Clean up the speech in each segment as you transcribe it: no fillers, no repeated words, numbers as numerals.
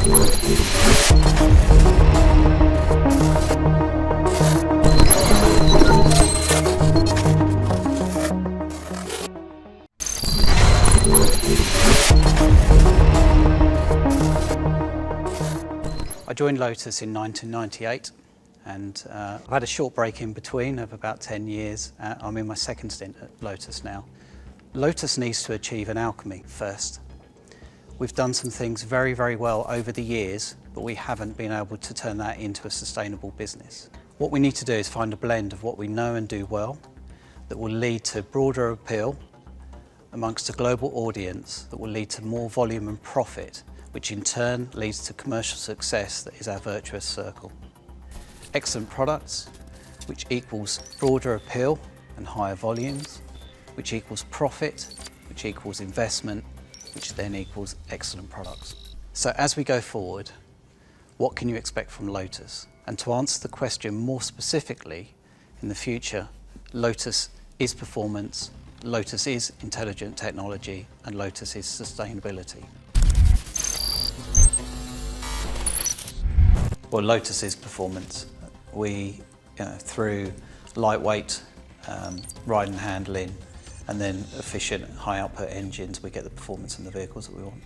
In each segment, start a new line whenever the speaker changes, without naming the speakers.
I joined Lotus in 1998 and I've had a short break in between of about 10 years. I'm in my second stint at Lotus now. Lotus needs to achieve an alchemy first. We've done some things very, very well over the years, but we haven't been able to turn that into a sustainable business. What we need to do is find a blend of what we know and do well that will lead to broader appeal amongst a global audience, that will lead to more volume and profit, which in turn leads to commercial success that is our virtuous circle. Excellent products, which equals broader appeal and higher volumes, which equals profit, which equals investment, which then equals excellent products. So as we go forward, what can you expect from Lotus? And to answer the question more specifically, in the future, Lotus is performance, Lotus is intelligent technology, and Lotus is sustainability. Well, Lotus is performance. We, through lightweight, ride and handling, and then efficient, high output engines, we get the performance in the vehicles that we want.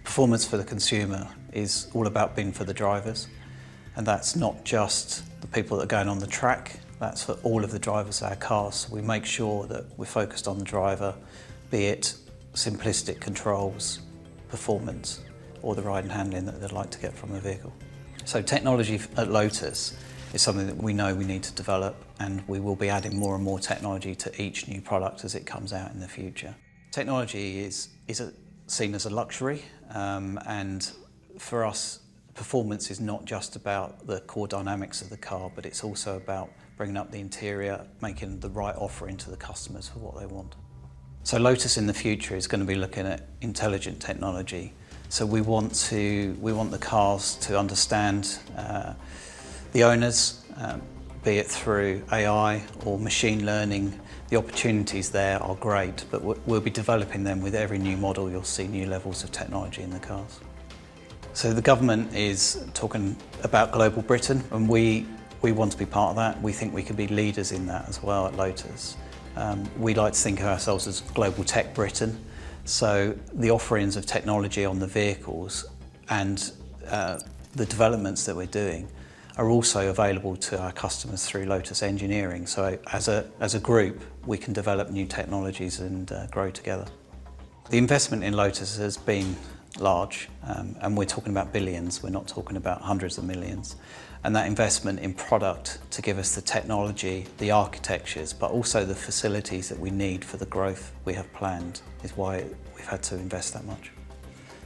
Performance for the consumer is all about being for the drivers, and that's not just the people that are going on the track, that's for all of the drivers of our cars. So we make sure that we're focused on the driver, be it simplistic controls, performance, or the ride and handling that they'd like to get from the vehicle. So technology at Lotus is something that we know we need to develop, and we will be adding more and more technology to each new product as it comes out in the future. Technology is seen as a luxury, and for us, performance is not just about the core dynamics of the car, but it's also about bringing up the interior, making the right offering to the customers for what they want. So Lotus in the future is going to be looking at intelligent technology. So we want the cars to understand the owners, be it through AI or machine learning. The opportunities there are great, but we'll be developing them with every new model. You'll see new levels of technology in the cars. So the government is talking about global Britain, and we want to be part of that. We think we can be leaders in that as well at Lotus. We like to think of ourselves as global tech Britain. So the offerings of technology on the vehicles and the developments that we're doing are also available to our customers through Lotus Engineering. So as a group, we can develop new technologies and grow together. The investment in Lotus has been large, and we're talking about billions, we're not talking about hundreds of millions. And that investment in product to give us the technology, the architectures, but also the facilities that we need for the growth we have planned is why we've had to invest that much.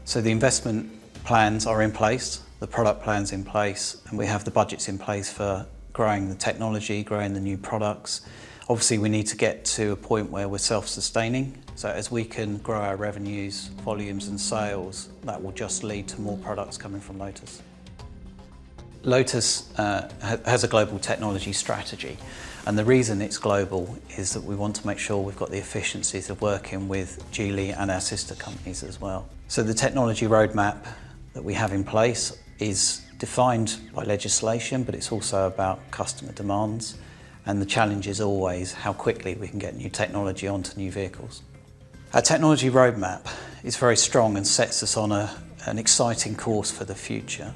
So the investment plans are in place, the product plans in place, and we have the budgets in place for growing the technology, growing the new products. Obviously we need to get to a point where we're self-sustaining, so as we can grow our revenues, volumes and sales, that will just lead to more products coming from Lotus. Lotus has a global technology strategy, and the reason it's global is that we want to make sure we've got the efficiencies of working with Geely and our sister companies as well. So the technology roadmap that we have in place is defined by legislation, but it's also about customer demands, and the challenge is always how quickly we can get new technology onto new vehicles. Our technology roadmap is very strong and sets us on an exciting course for the future.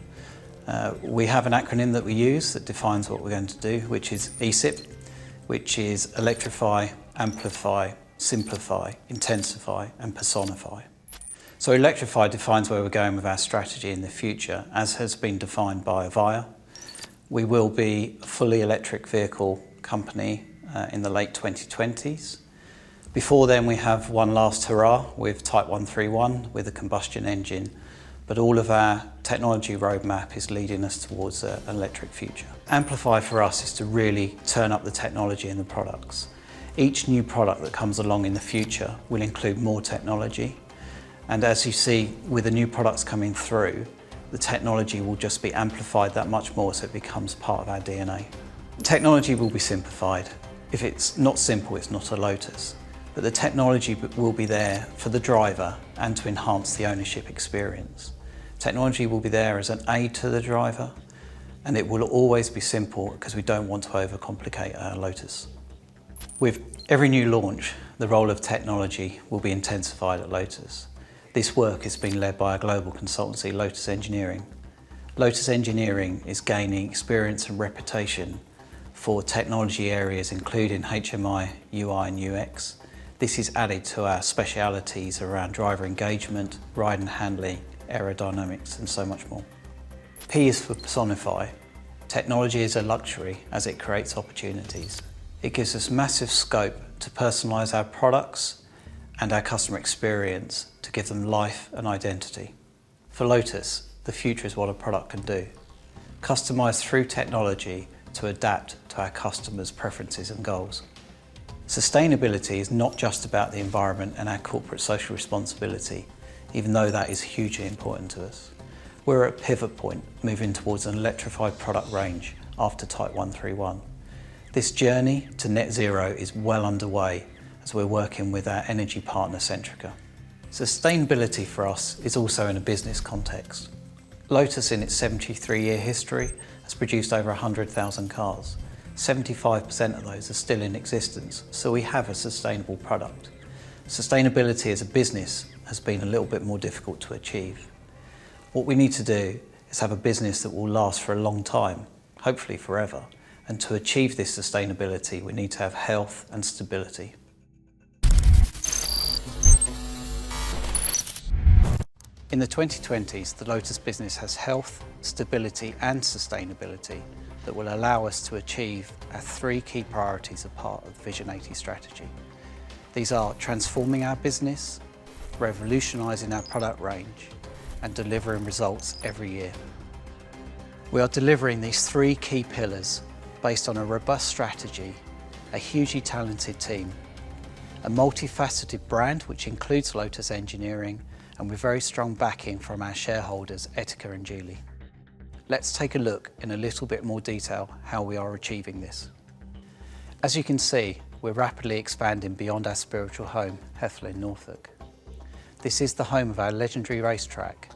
We have an acronym that we use that defines what we're going to do, which is ECIP, which is electrify, amplify, simplify, intensify and personify. So electrify defines where we're going with our strategy in the future, as has been defined by Evija. We will be a fully electric vehicle company in the late 2020s. Before then we have one last hurrah with Type 131 with a combustion engine, but all of our technology roadmap is leading us towards an electric future. Amplify for us is to really turn up the technology in the products. Each new product that comes along in the future will include more technology, and as you see with the new products coming through, the technology will just be amplified that much more, so it becomes part of our DNA. Technology will be simplified. If it's not simple, it's not a Lotus. But the technology will be there for the driver and to enhance the ownership experience. Technology will be there as an aid to the driver, and it will always be simple because we don't want to overcomplicate our Lotus. With every new launch, the role of technology will be intensified at Lotus. This work is being led by our global consultancy, Lotus Engineering. Lotus Engineering is gaining experience and reputation for technology areas including HMI, UI and UX. This is added to our specialities around driver engagement, ride and handling, aerodynamics and so much more. P is for personify. Technology is a luxury as it creates opportunities. It gives us massive scope to personalise our products and our customer experience to give them life and identity. For Lotus, the future is what a product can do. Customised through technology to adapt to our customers' preferences and goals. Sustainability is not just about the environment and our corporate social responsibility, even though that is hugely important to us. We're at a pivot point, moving towards an electrified product range after Type 131. This journey to net zero is well underway as we're working with our energy partner Centrica. Sustainability for us is also in a business context. Lotus, in its 73-year history, has produced over 100,000 cars. 75% of those are still in existence, so we have a sustainable product. Sustainability as a business has been a little bit more difficult to achieve. What we need to do is have a business that will last for a long time, hopefully forever, and to achieve this sustainability we need to have health and stability. In the 2020s, the Lotus business has health, stability and sustainability that will allow us to achieve our three key priorities as part of the Vision 80 strategy. These are transforming our business, revolutionising our product range and delivering results every year. We are delivering these three key pillars based on a robust strategy, a hugely talented team, a multifaceted brand which includes Lotus Engineering, and with very strong backing from our shareholders Etika and Geely. Let's take a look in a little bit more detail how we are achieving this. As you can see, we're rapidly expanding beyond our spiritual home, Hethel in Norfolk. This is the home of our legendary racetrack,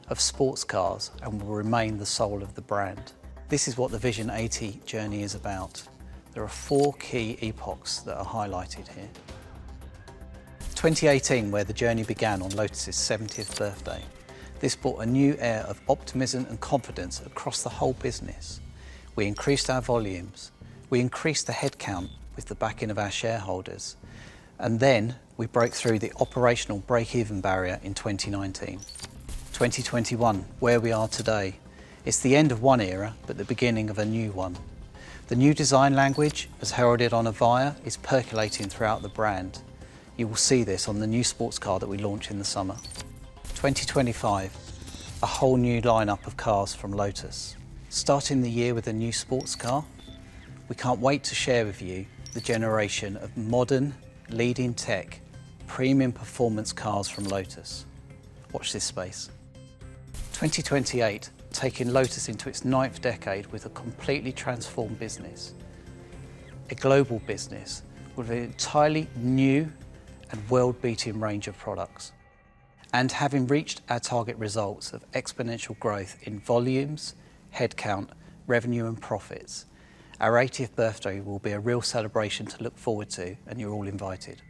of sports cars, and will remain the soul of the brand. This is what the Vision 80 journey is about. There are four key epochs that are highlighted here. 2018, where the journey began on Lotus's 70th birthday. This brought a new air of optimism and confidence across the whole business. We increased our volumes, we increased the headcount with the backing of our shareholders, and then we broke through the operational break-even barrier in 2019. 2021, where we are today, it's the end of one era, but the beginning of a new one. The new design language, as heralded on Evija, is percolating throughout the brand. You will see this on the new sports car that we launch in the summer. 2025, a whole new lineup of cars from Lotus. Starting the year with a new sports car, we can't wait to share with you the generation of modern, leading tech, premium performance cars from Lotus. Watch this space. 2028, taking Lotus into its 9th decade with a completely transformed business. A global business with an entirely new and world-beating range of products. And having reached our target results of exponential growth in volumes, headcount, revenue and profits, our 80th birthday will be a real celebration to look forward to, and you're all invited.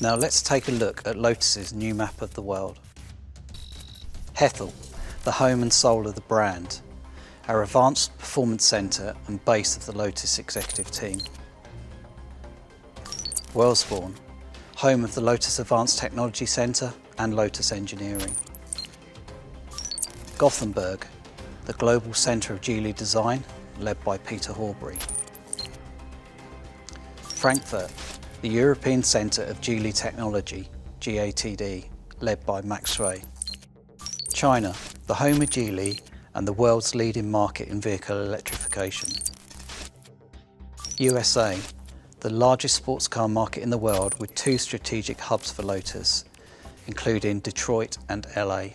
Now let's take a look at Lotus's new map of the world. Hethel, the home and soul of the brand, our advanced performance centre and base of the Lotus executive team. Wellesbourne, home of the Lotus Advanced Technology Centre and Lotus Engineering. Gothenburg, the global centre of Geely design, led by Peter Horbury. Frankfurt, the European centre of Geely technology, GATD, led by Max Shui. China, the home of Geely and the world's leading market in vehicle electrification. USA, the largest sports car market in the world with 2 strategic hubs for Lotus, including Detroit and LA.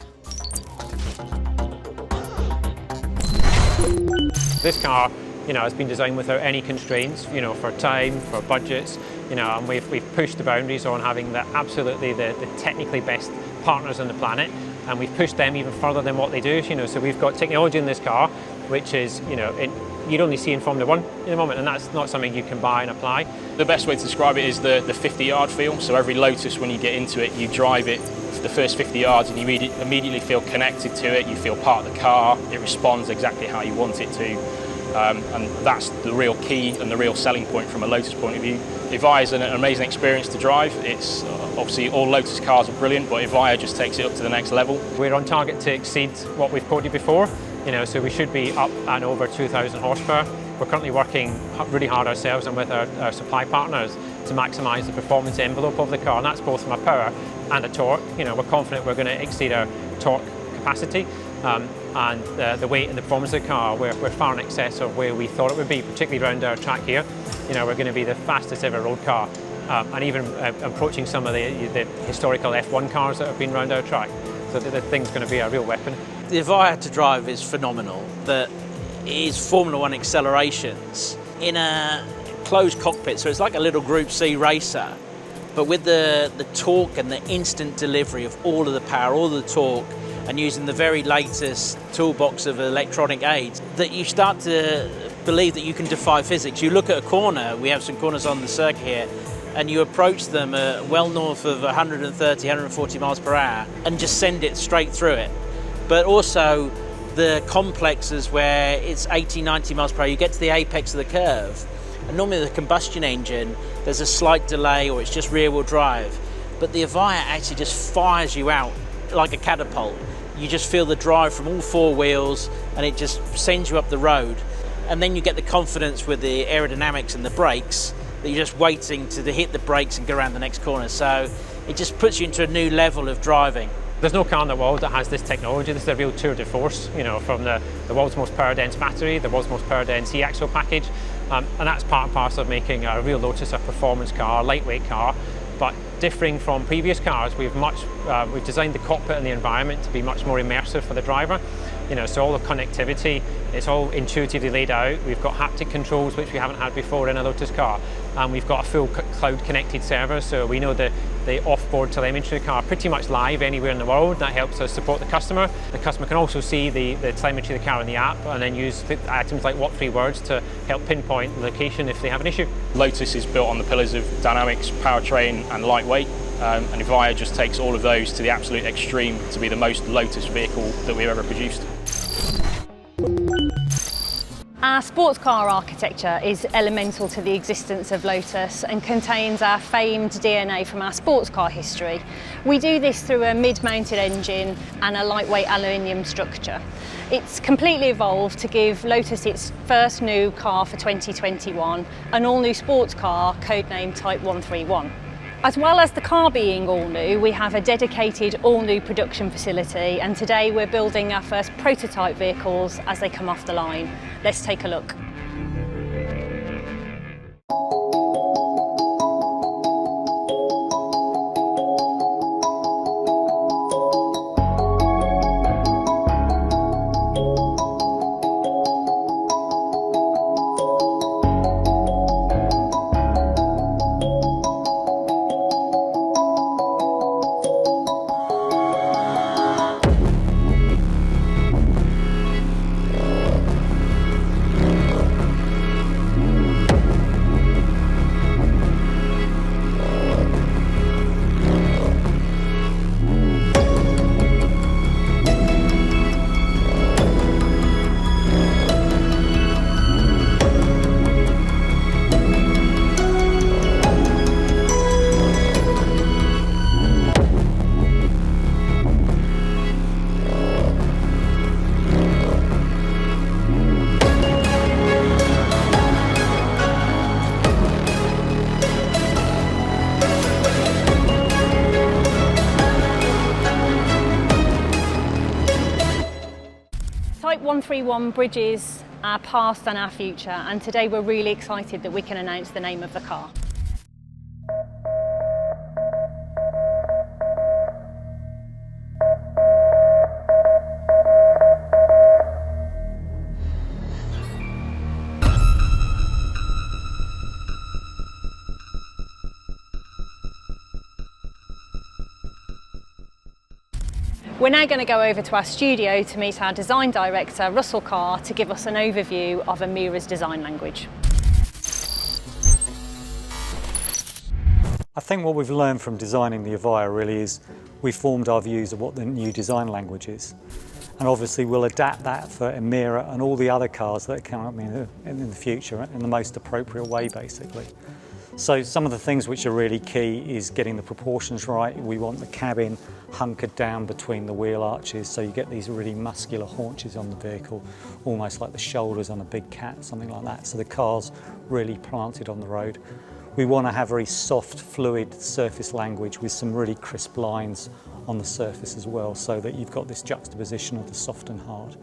This car, has been designed without any constraints, for time, for budgets. and we've pushed the boundaries on having absolutely the technically best partners on the planet, and we've pushed them even further than what they do. So we've got technology in this car, which is, you'd only see in Formula 1 in the moment, and that's not something you can buy and apply.
The best way to describe it is the 50-yard feel. So every Lotus, when you get into it, you drive it for the first 50 yards and you immediately feel connected to it. You feel part of the car. It responds exactly how you want it to. And that's the real key and the real selling point from a Lotus point of view. Evija is an amazing experience to drive. It's obviously all Lotus cars are brilliant, but Evija just takes it up to the next level.
We're on target to exceed what we've quoted before, so we should be up and over 2,000 horsepower. We're currently working really hard ourselves and with our supply partners to maximise the performance envelope of the car, and that's both from a power and a torque. We're confident we're going to exceed our torque capacity. And the weight and the performance of the car, we're far in excess of where we thought it would be, particularly around our track here. We're going to be the fastest ever road car, and even approaching some of the historical F1 cars that have been around our track. So the thing's going to be a real weapon.
The Evija to drive is phenomenal. That is Formula 1 accelerations in a closed cockpit, so it's like a little Group C racer, but with the torque and the instant delivery of all of the power, all of the torque, and using the very latest toolbox of electronic aids, that you start to believe that you can defy physics. You look at a corner, we have some corners on the circuit here, and you approach them well north of 130, 140 miles per hour and just send it straight through it. But also the complexes where it's 80, 90 miles per hour, you get to the apex of the curve, and normally the combustion engine, there's a slight delay or it's just rear wheel drive, but the Evija actually just fires you out like a catapult. You just feel the drive from all four wheels and it just sends you up the road. And then you get the confidence with the aerodynamics and the brakes that you're just waiting to hit the brakes and go around the next corner. So it just puts you into a new level of driving.
There's no car in the world that has this technology. This is a real tour de force, from the world's most power-dense battery, the world's most power-dense e-axle package. And that's part and parcel of making a real Lotus a performance car, a lightweight car. But differing from previous cars, we've designed the cockpit and the environment to be much more immersive for the driver. So all the connectivity, it's all intuitively laid out. We've got haptic controls, which we haven't had before in a Lotus car. And we've got a full cloud connected server, so we know the off-board telemetry of the car pretty much live anywhere in the world. That helps us support the customer. The customer can also see the telemetry of the car in the app and then use items like what3 words to help pinpoint the location if they have an issue.
Lotus is built on the pillars of dynamics, powertrain and lightweight. And Evija just takes all of those to the absolute extreme to be the most Lotus vehicle that we've ever produced.
Our sports car architecture is elemental to the existence of Lotus and contains our famed DNA from our sports car history. We do this through a mid-mounted engine and a lightweight aluminium structure. It's completely evolved to give Lotus its first new car for 2021, an all-new sports car codenamed Type 131. As well as the car being all new, we have a dedicated all-new production facility, and today we're building our first prototype vehicles as they come off the line. Let's take a look. Type 131 bridges our past and our future, and today we're really excited that we can announce the name of the car. We're now going to go over to our studio to meet our design director, Russell Carr, to give us an overview of Emira's design language.
I think what we've learned from designing the Evija really is we formed our views of what the new design language is. And obviously we'll adapt that for Emira and all the other cars that come up in the future in the most appropriate way, basically. So some of the things which are really key is getting the proportions right. We want the cabin hunkered down between the wheel arches, so you get these really muscular haunches on the vehicle, almost like the shoulders on a big cat, something like that. So the car's really planted on the road. We want to have very soft, fluid surface language with some really crisp lines on the surface as well, so that you've got this juxtaposition of the soft and hard.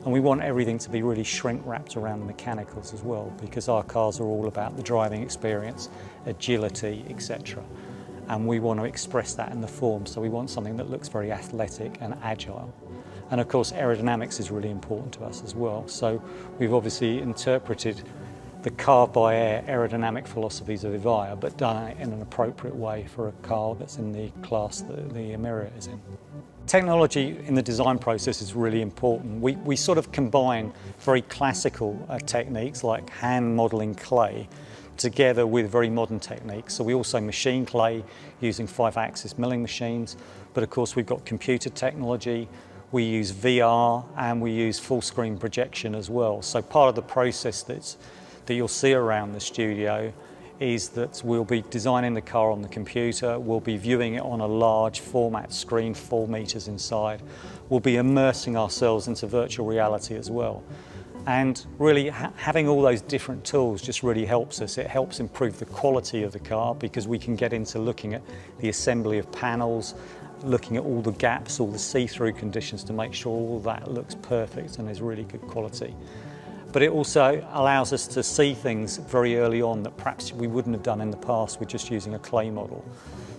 And we want everything to be really shrink wrapped around the mechanicals as well, because our cars are all about the driving experience, agility, etc. And we want to express that in the form, so we want something that looks very athletic and agile. And of course aerodynamics is really important to us as well, so we've obviously interpreted the car-by-air aerodynamic philosophies of Evija, but done it in an appropriate way for a car that's in the class that the Emira is in. Technology in the design process is really important. We sort of combine very classical techniques like hand modelling clay together with very modern techniques. So we also machine clay using 5-axis milling machines, but of course we've got computer technology, we use VR, and we use full screen projection as well. So part of the process that you'll see around the studio is that we'll be designing the car on the computer, we'll be viewing it on a large format screen, 4 meters inside. We'll be immersing ourselves into virtual reality as well. And really having all those different tools just really helps us. It helps improve the quality of the car because we can get into looking at the assembly of panels, looking at all the gaps, all the see-through conditions to make sure all that looks perfect and is really good quality. But it also allows us to see things very early on that perhaps we wouldn't have done in the past with just using a clay model.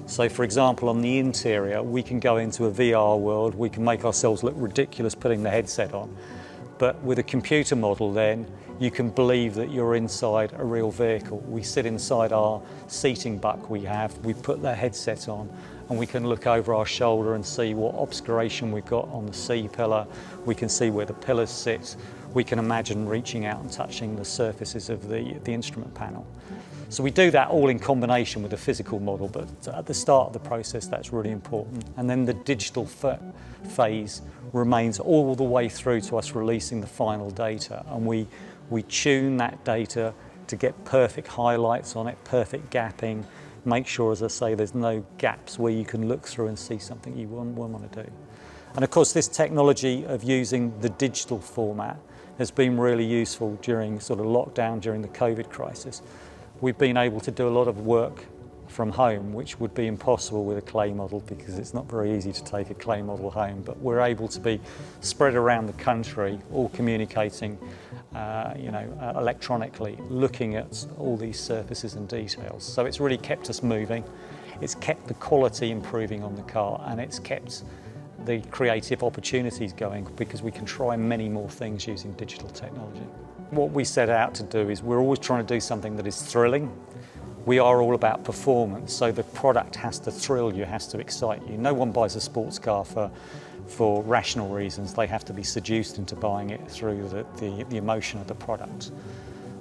So for example, on the interior, we can go into a VR world, we can make ourselves look ridiculous putting the headset on. But with a computer model then, you can believe that you're inside a real vehicle. We sit inside our seating buck we put the headset on, and we can look over our shoulder and see what obscuration we've got on the C-pillar. We can see where the pillars sit. We can imagine reaching out and touching the surfaces of the instrument panel. So we do that all in combination with a physical model, but at the start of the process that's really important. And then the digital phase remains all the way through to us releasing the final data, and we tune that data to get perfect highlights on it, perfect gapping, make sure, as I say, there's no gaps where you can look through and see something you want to do. And of course this technology of using the digital format has been really useful during sort of lockdown, during the COVID crisis. We've been able to do a lot of work from home, which would be impossible with a clay model because it's not very easy to take a clay model home, but we're able to be spread around the country, all communicating electronically, looking at all these surfaces and details. So it's really kept us moving, it's kept the quality improving on the car, and it's kept the creative opportunities going because we can try many more things using digital technology. What we set out to do is we're always trying to do something that is thrilling. We are all about performance, so the product has to thrill you, has to excite you. No one buys a sports car for rational reasons. They have to be seduced into buying it through the emotion of the product.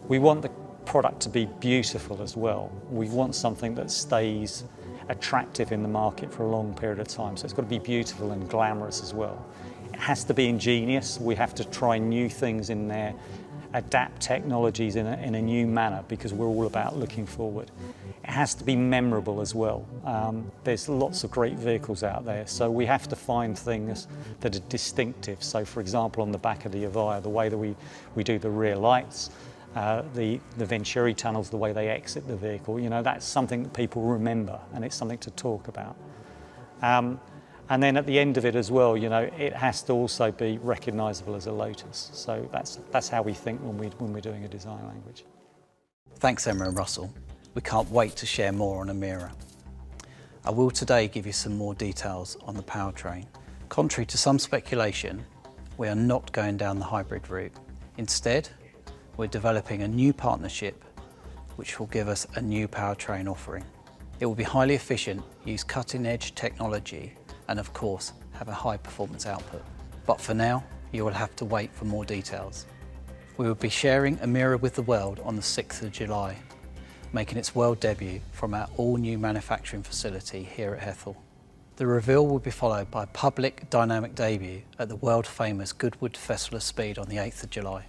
We want the product to be beautiful as well. We want something that stays attractive in the market for a long period of time, so it's got to be beautiful and glamorous as well. It has to be ingenious. We have to try new things in there, adapt technologies in a new manner because we're all about looking forward. It has to be memorable as well. There's lots of great vehicles out there, so we have to find things that are distinctive. So for example, on the back of the Evija, the way that we do the rear lights, the Venturi tunnels, the way they exit the vehicle, that's something that people remember and it's something to talk about. And then at the end of it as well, it has to also be recognisable as a Lotus. So that's how we think when we're doing a design language.
Thanks, Emma and Russell. We can't wait to share more on Emira. I will today give you some more details on the powertrain. Contrary to some speculation, we are not going down the hybrid route. Instead, we're developing a new partnership which will give us a new powertrain offering. It will be highly efficient, use cutting-edge technology and of course have a high performance output. But for now, you will have to wait for more details. We will be sharing Emira with the world on the 6th of July, making its world debut from our all-new manufacturing facility here at Hethel. The reveal will be followed by a public dynamic debut at the world-famous Goodwood Festival of Speed on the 8th of July.